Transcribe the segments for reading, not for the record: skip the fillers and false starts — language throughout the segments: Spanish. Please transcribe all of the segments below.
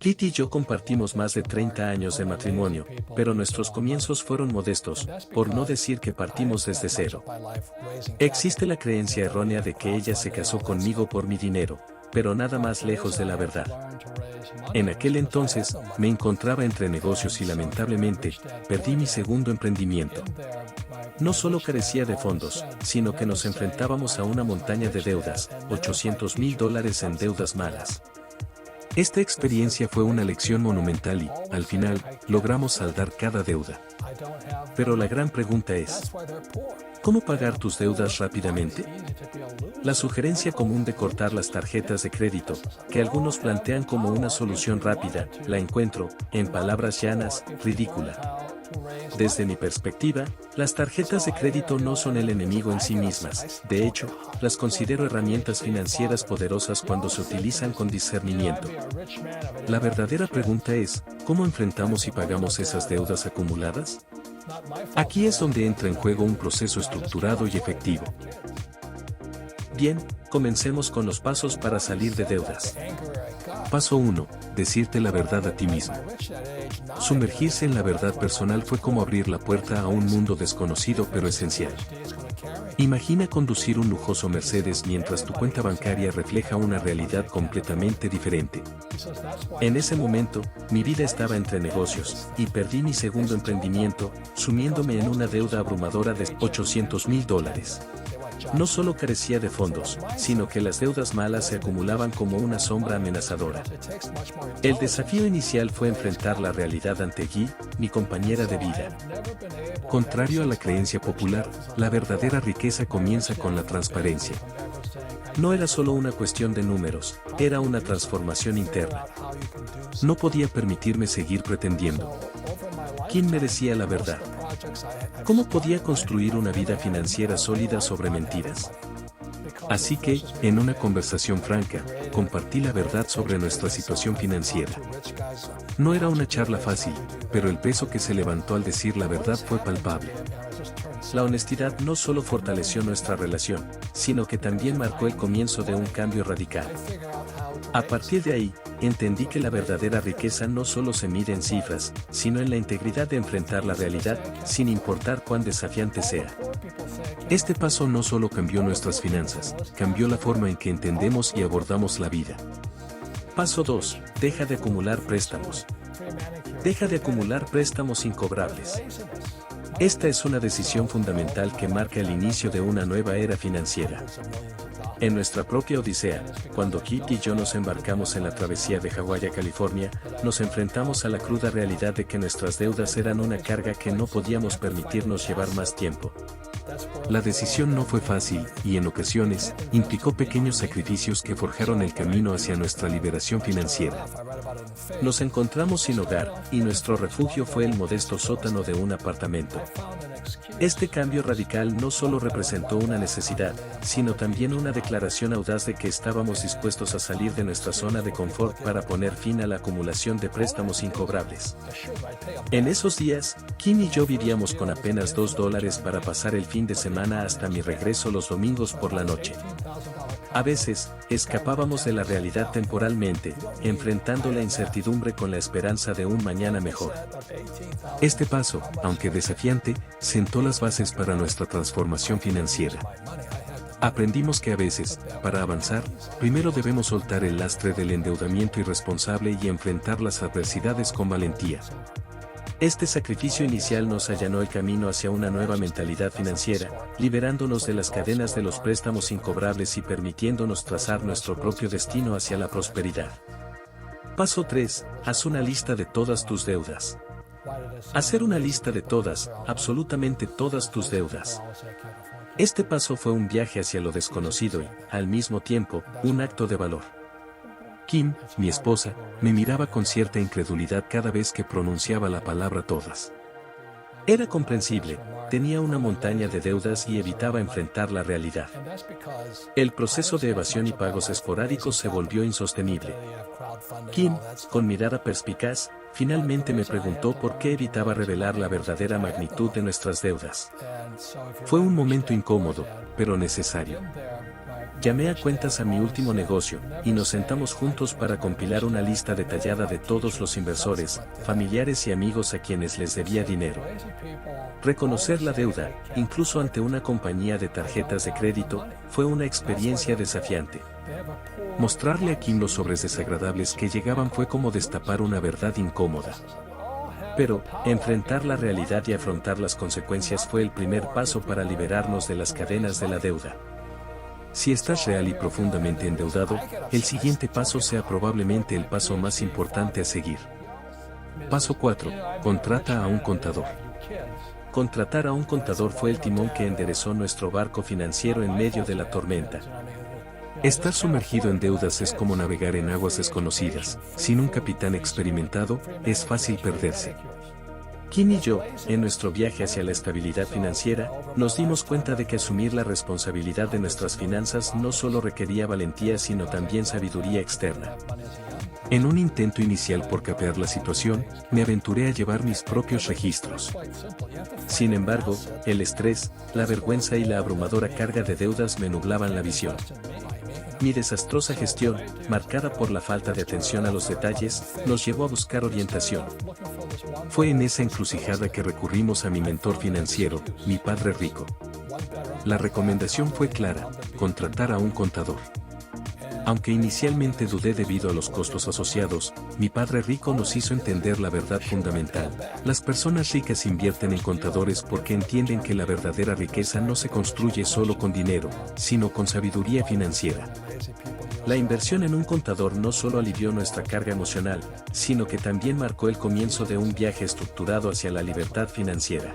Kitty y yo compartimos más de 30 años de matrimonio, pero nuestros comienzos fueron modestos, por no decir que partimos desde cero. Existe la creencia errónea de que ella se casó conmigo por mi dinero, pero nada más lejos de la verdad. En aquel entonces, me encontraba entre negocios y lamentablemente, perdí mi segundo emprendimiento. No solo carecía de fondos, sino que nos enfrentábamos a una montaña de deudas, $800,000 en deudas malas. Esta experiencia fue una lección monumental y, al final, logramos saldar cada deuda. Pero la gran pregunta es, ¿cómo pagar tus deudas rápidamente? La sugerencia común de cortar las tarjetas de crédito, que algunos plantean como una solución rápida, la encuentro, en palabras llanas, ridícula. Desde mi perspectiva, las tarjetas de crédito no son el enemigo en sí mismas, de hecho, las considero herramientas financieras poderosas cuando se utilizan con discernimiento. La verdadera pregunta es, ¿cómo enfrentamos y pagamos esas deudas acumuladas? Aquí es donde entra en juego un proceso estructurado y efectivo. Bien, comencemos con los pasos para salir de deudas. Paso 1. Decirte la verdad a ti mismo. Sumergirse en la verdad personal fue como abrir la puerta a un mundo desconocido pero esencial. Imagina conducir un lujoso Mercedes mientras tu cuenta bancaria refleja una realidad completamente diferente. En ese momento, mi vida estaba entre negocios, y perdí mi segundo emprendimiento, sumiéndome en una deuda abrumadora de $800,000. No solo carecía de fondos, sino que las deudas malas se acumulaban como una sombra amenazadora. El desafío inicial fue enfrentar la realidad ante Guy, mi compañera de vida. Contrario a la creencia popular, la verdadera riqueza comienza con la transparencia. No era solo una cuestión de números, era una transformación interna. No podía permitirme seguir pretendiendo. ¿Quién merecía la verdad? ¿Cómo podía construir una vida financiera sólida sobre mentiras? Así que, en una conversación franca, compartí la verdad sobre nuestra situación financiera. No era una charla fácil, pero el peso que se levantó al decir la verdad fue palpable. La honestidad no solo fortaleció nuestra relación, sino que también marcó el comienzo de un cambio radical. A partir de ahí, entendí que la verdadera riqueza no solo se mide en cifras, sino en la integridad de enfrentar la realidad, sin importar cuán desafiante sea. Este paso no solo cambió nuestras finanzas, cambió la forma en que entendemos y abordamos la vida. Paso 2. Deja de acumular préstamos. Deja de acumular préstamos incobrables. Esta es una decisión fundamental que marca el inicio de una nueva era financiera. En nuestra propia odisea, cuando Kitty y yo nos embarcamos en la travesía de Hawái a California, nos enfrentamos a la cruda realidad de que nuestras deudas eran una carga que no podíamos permitirnos llevar más tiempo. La decisión no fue fácil, y en ocasiones, implicó pequeños sacrificios que forjaron el camino hacia nuestra liberación financiera. Nos encontramos sin hogar, y nuestro refugio fue el modesto sótano de un apartamento. Este cambio radical no solo representó una necesidad, sino también una declaración audaz de que estábamos dispuestos a salir de nuestra zona de confort para poner fin a la acumulación de préstamos incobrables. En esos días, Kim y yo vivíamos con apenas $2 para pasar el fin de semana hasta mi regreso los domingos por la noche. A veces, escapábamos de la realidad temporalmente, enfrentando la incertidumbre con la esperanza de un mañana mejor. Este paso, aunque desafiante, sentó las bases para nuestra transformación financiera. Aprendimos que a veces, para avanzar, primero debemos soltar el lastre del endeudamiento irresponsable y enfrentar las adversidades con valentía. Este sacrificio inicial nos allanó el camino hacia una nueva mentalidad financiera, liberándonos de las cadenas de los préstamos incobrables y permitiéndonos trazar nuestro propio destino hacia la prosperidad. Paso 3. Haz una lista de todas tus deudas. Hacer una lista de todas, absolutamente todas tus deudas. Este paso fue un viaje hacia lo desconocido y, al mismo tiempo, un acto de valor. Kim, mi esposa, me miraba con cierta incredulidad cada vez que pronunciaba la palabra todas. Era comprensible, tenía una montaña de deudas y evitaba enfrentar la realidad. El proceso de evasión y pagos esporádicos se volvió insostenible. Kim, con mirada perspicaz, finalmente me preguntó por qué evitaba revelar la verdadera magnitud de nuestras deudas. Fue un momento incómodo, pero necesario. Llamé a cuentas a mi último negocio, y nos sentamos juntos para compilar una lista detallada de todos los inversores, familiares y amigos a quienes les debía dinero. Reconocer la deuda, incluso ante una compañía de tarjetas de crédito, fue una experiencia desafiante. Mostrarle a Kim los sobres desagradables que llegaban fue como destapar una verdad incómoda. Pero, enfrentar la realidad y afrontar las consecuencias fue el primer paso para liberarnos de las cadenas de la deuda. Si estás real y profundamente endeudado, el siguiente paso sea probablemente el paso más importante a seguir. Paso 4. Contrata a un contador. Contratar a un contador fue el timón que enderezó nuestro barco financiero en medio de la tormenta. Estar sumergido en deudas es como navegar en aguas desconocidas. Sin un capitán experimentado, es fácil perderse. Kim y yo, en nuestro viaje hacia la estabilidad financiera, nos dimos cuenta de que asumir la responsabilidad de nuestras finanzas no solo requería valentía sino también sabiduría externa. En un intento inicial por capear la situación, me aventuré a llevar mis propios registros. Sin embargo, el estrés, la vergüenza y la abrumadora carga de deudas me nublaban la visión. Mi desastrosa gestión, marcada por la falta de atención a los detalles, nos llevó a buscar orientación. Fue en esa encrucijada que recurrimos a mi mentor financiero, mi padre rico. La recomendación fue clara: contratar a un contador. Aunque inicialmente dudé debido a los costos asociados, mi padre rico nos hizo entender la verdad fundamental. Las personas ricas invierten en contadores porque entienden que la verdadera riqueza no se construye solo con dinero, sino con sabiduría financiera. La inversión en un contador no solo alivió nuestra carga emocional, sino que también marcó el comienzo de un viaje estructurado hacia la libertad financiera.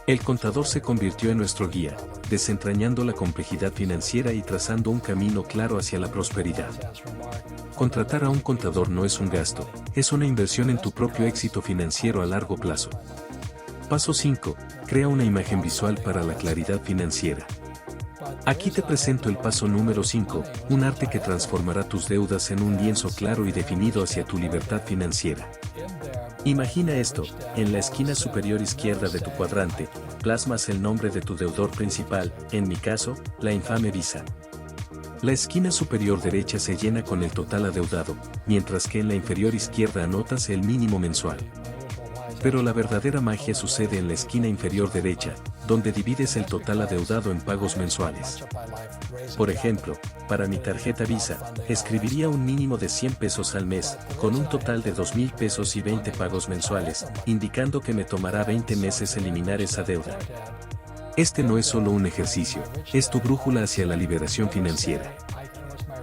El contador se convirtió en nuestro guía, desentrañando la complejidad financiera y trazando un camino claro hacia la prosperidad. Contratar a un contador no es un gasto, es una inversión en tu propio éxito financiero a largo plazo. Paso 5. Crea una imagen visual para la claridad financiera. Aquí te presento el paso número 5, un arte que transformará tus deudas en un lienzo claro y definido hacia tu libertad financiera. Imagina esto: en la esquina superior izquierda de tu cuadrante, plasmas el nombre de tu deudor principal, en mi caso, la infame Visa. La esquina superior derecha se llena con el total adeudado, mientras que en la inferior izquierda anotas el mínimo mensual. Pero la verdadera magia sucede en la esquina inferior derecha, donde divides el total adeudado en pagos mensuales. Por ejemplo, para mi tarjeta Visa, escribiría un mínimo de 100 pesos al mes, con un total de 2,000 pesos y 20 pagos mensuales, indicando que me tomará 20 meses eliminar esa deuda. Este no es solo un ejercicio, es tu brújula hacia la liberación financiera.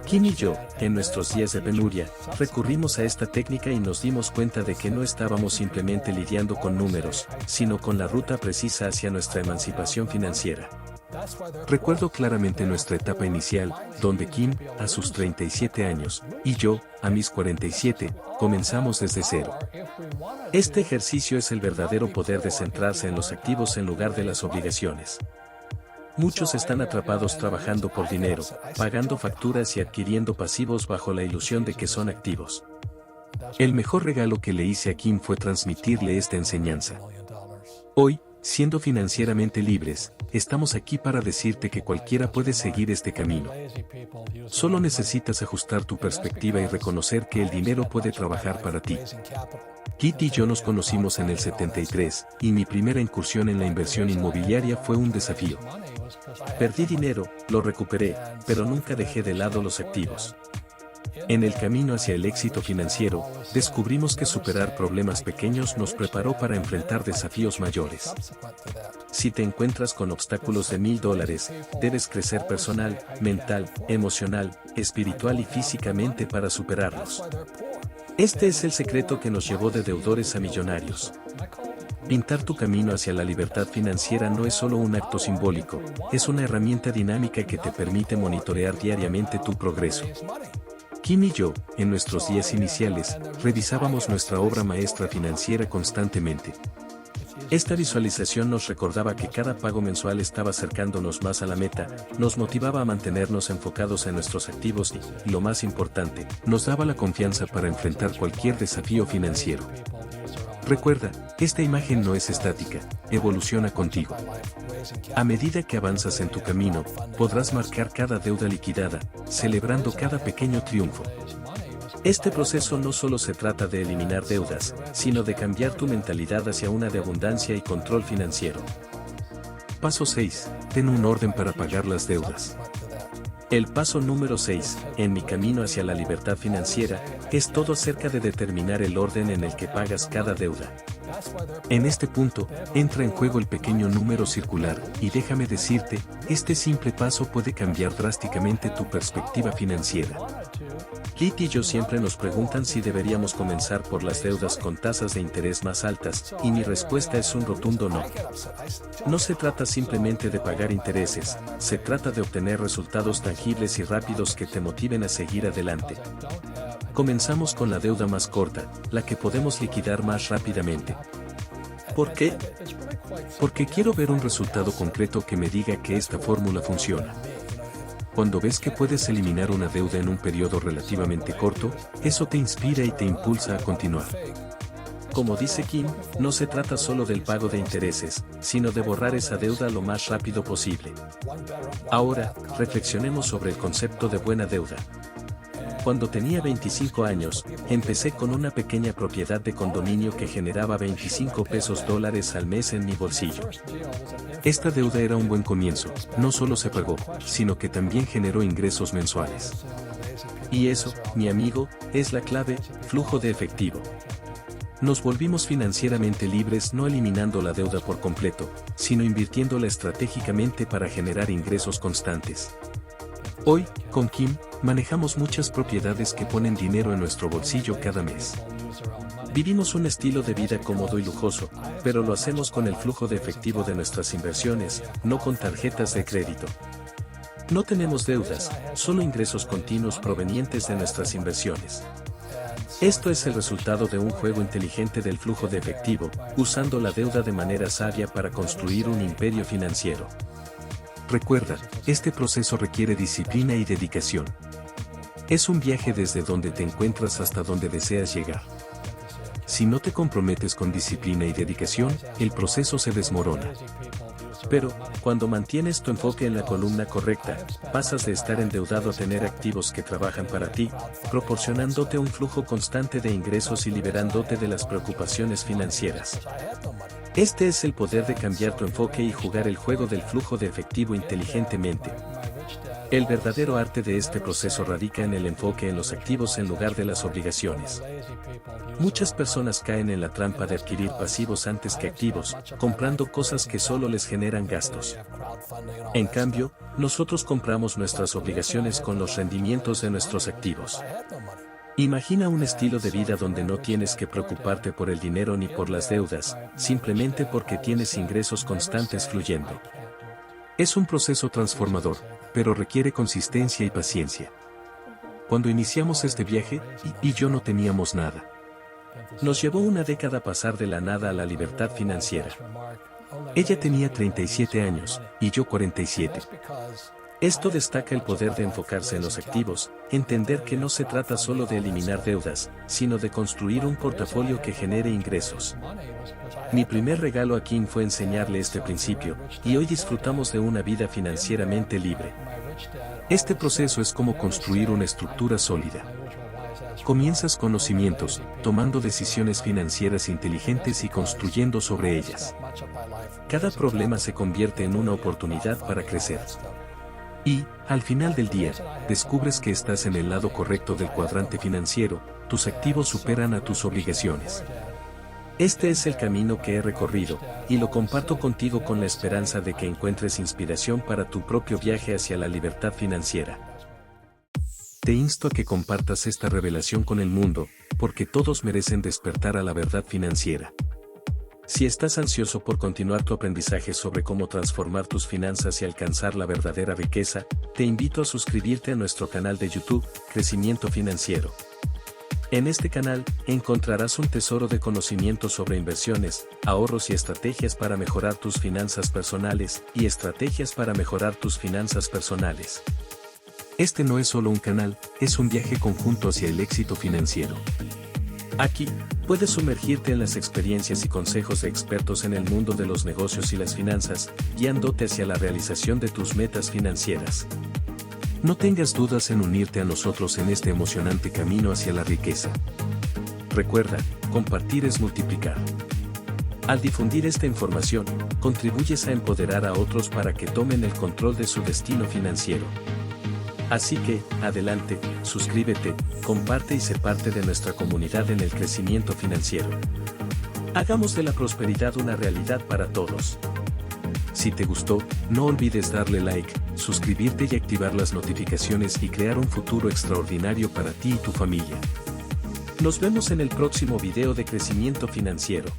Kim y yo, en nuestros días de penuria, recurrimos a esta técnica y nos dimos cuenta de que no estábamos simplemente lidiando con números, sino con la ruta precisa hacia nuestra emancipación financiera. Recuerdo claramente nuestra etapa inicial, donde Kim, a sus 37 años, y yo, a mis 47, comenzamos desde cero. Este ejercicio es el verdadero poder de centrarse en los activos en lugar de las obligaciones. Muchos están atrapados trabajando por dinero, pagando facturas y adquiriendo pasivos bajo la ilusión de que son activos. El mejor regalo que le hice a Kim fue transmitirle esta enseñanza. Hoy, siendo financieramente libres, estamos aquí para decirte que cualquiera puede seguir este camino. Solo necesitas ajustar tu perspectiva y reconocer que el dinero puede trabajar para ti. Kit y yo nos conocimos en el 73, y mi primera incursión en la inversión inmobiliaria fue un desafío. Perdí dinero, lo recuperé, pero nunca dejé de lado los activos. En el camino hacia el éxito financiero, descubrimos que superar problemas pequeños nos preparó para enfrentar desafíos mayores. Si te encuentras con obstáculos de $1,000, debes crecer personal, mental, emocional, espiritual y físicamente para superarlos. Este es el secreto que nos llevó de deudores a millonarios. Pintar tu camino hacia la libertad financiera no es solo un acto simbólico, es una herramienta dinámica que te permite monitorear diariamente tu progreso. Kim y yo, en nuestros días iniciales, revisábamos nuestra obra maestra financiera constantemente. Esta visualización nos recordaba que cada pago mensual estaba acercándonos más a la meta, nos motivaba a mantenernos enfocados en nuestros activos y, lo más importante, nos daba la confianza para enfrentar cualquier desafío financiero. Recuerda, esta imagen no es estática, evoluciona contigo. A medida que avanzas en tu camino, podrás marcar cada deuda liquidada, celebrando cada pequeño triunfo. Este proceso no solo se trata de eliminar deudas, sino de cambiar tu mentalidad hacia una de abundancia y control financiero. Paso 6. Ten un orden para pagar las deudas. El paso número 6, en mi camino hacia la libertad financiera, es todo acerca de determinar el orden en el que pagas cada deuda. En este punto, entra en juego el pequeño número circular, y déjame decirte, este simple paso puede cambiar drásticamente tu perspectiva financiera. Kit y yo siempre nos preguntan si deberíamos comenzar por las deudas con tasas de interés más altas, y mi respuesta es un rotundo no. No se trata simplemente de pagar intereses, se trata de obtener resultados tangibles y rápidos que te motiven a seguir adelante. Comenzamos con la deuda más corta, la que podemos liquidar más rápidamente. ¿Por qué? Porque quiero ver un resultado concreto que me diga que esta fórmula funciona. Cuando ves que puedes eliminar una deuda en un periodo relativamente corto, eso te inspira y te impulsa a continuar. Como dice Kim, no se trata solo del pago de intereses, sino de borrar esa deuda lo más rápido posible. Ahora, reflexionemos sobre el concepto de buena deuda. Cuando tenía 25 años, empecé con una pequeña propiedad de condominio que generaba $25 al mes en mi bolsillo. Esta deuda era un buen comienzo, no solo se pagó, sino que también generó ingresos mensuales. Y eso, mi amigo, es la clave: flujo de efectivo. Nos volvimos financieramente libres no eliminando la deuda por completo, sino invirtiéndola estratégicamente para generar ingresos constantes. Hoy, con Kim, manejamos muchas propiedades que ponen dinero en nuestro bolsillo cada mes. Vivimos un estilo de vida cómodo y lujoso, pero lo hacemos con el flujo de efectivo de nuestras inversiones, no con tarjetas de crédito. No tenemos deudas, solo ingresos continuos provenientes de nuestras inversiones. Esto es el resultado de un juego inteligente del flujo de efectivo, usando la deuda de manera sabia para construir un imperio financiero. Recuerda, este proceso requiere disciplina y dedicación. Es un viaje desde donde te encuentras hasta donde deseas llegar. Si no te comprometes con disciplina y dedicación, el proceso se desmorona. Pero, cuando mantienes tu enfoque en la columna correcta, pasas de estar endeudado a tener activos que trabajan para ti, proporcionándote un flujo constante de ingresos y liberándote de las preocupaciones financieras. Este es el poder de cambiar tu enfoque y jugar el juego del flujo de efectivo inteligentemente. El verdadero arte de este proceso radica en el enfoque en los activos en lugar de las obligaciones. Muchas personas caen en la trampa de adquirir pasivos antes que activos, comprando cosas que solo les generan gastos. En cambio, nosotros compramos nuestras obligaciones con los rendimientos de nuestros activos. Imagina un estilo de vida donde no tienes que preocuparte por el dinero ni por las deudas, simplemente porque tienes ingresos constantes fluyendo. Es un proceso transformador, pero requiere consistencia y paciencia. Cuando iniciamos este viaje, y yo no teníamos nada. Nos llevó una década pasar de la nada a la libertad financiera. Ella tenía 37 años, y yo 47. Esto destaca el poder de enfocarse en los activos, entender que no se trata solo de eliminar deudas, sino de construir un portafolio que genere ingresos. Mi primer regalo a Kim fue enseñarle este principio, y hoy disfrutamos de una vida financieramente libre. Este proceso es como construir una estructura sólida. Comienzas con los cimientos, tomando decisiones financieras inteligentes y construyendo sobre ellas. Cada problema se convierte en una oportunidad para crecer. Y, al final del día, descubres que estás en el lado correcto del cuadrante financiero, tus activos superan a tus obligaciones. Este es el camino que he recorrido, y lo comparto contigo con la esperanza de que encuentres inspiración para tu propio viaje hacia la libertad financiera. Te insto a que compartas esta revelación con el mundo, porque todos merecen despertar a la verdad financiera. Si estás ansioso por continuar tu aprendizaje sobre cómo transformar tus finanzas y alcanzar la verdadera riqueza, te invito a suscribirte a nuestro canal de YouTube, Crecimiento Financiero. En este canal, encontrarás un tesoro de conocimientos sobre inversiones, ahorros y estrategias para mejorar tus finanzas personales, Este no es solo un canal, es un viaje conjunto hacia el éxito financiero. Aquí, puedes sumergirte en las experiencias y consejos de expertos en el mundo de los negocios y las finanzas, guiándote hacia la realización de tus metas financieras. No tengas dudas en unirte a nosotros en este emocionante camino hacia la riqueza. Recuerda, compartir es multiplicar. Al difundir esta información, contribuyes a empoderar a otros para que tomen el control de su destino financiero. Así que, adelante, suscríbete, comparte y sé parte de nuestra comunidad en el crecimiento financiero. Hagamos de la prosperidad una realidad para todos. Si te gustó, no olvides darle like, suscribirte y activar las notificaciones y crear un futuro extraordinario para ti y tu familia. Nos vemos en el próximo video de crecimiento financiero.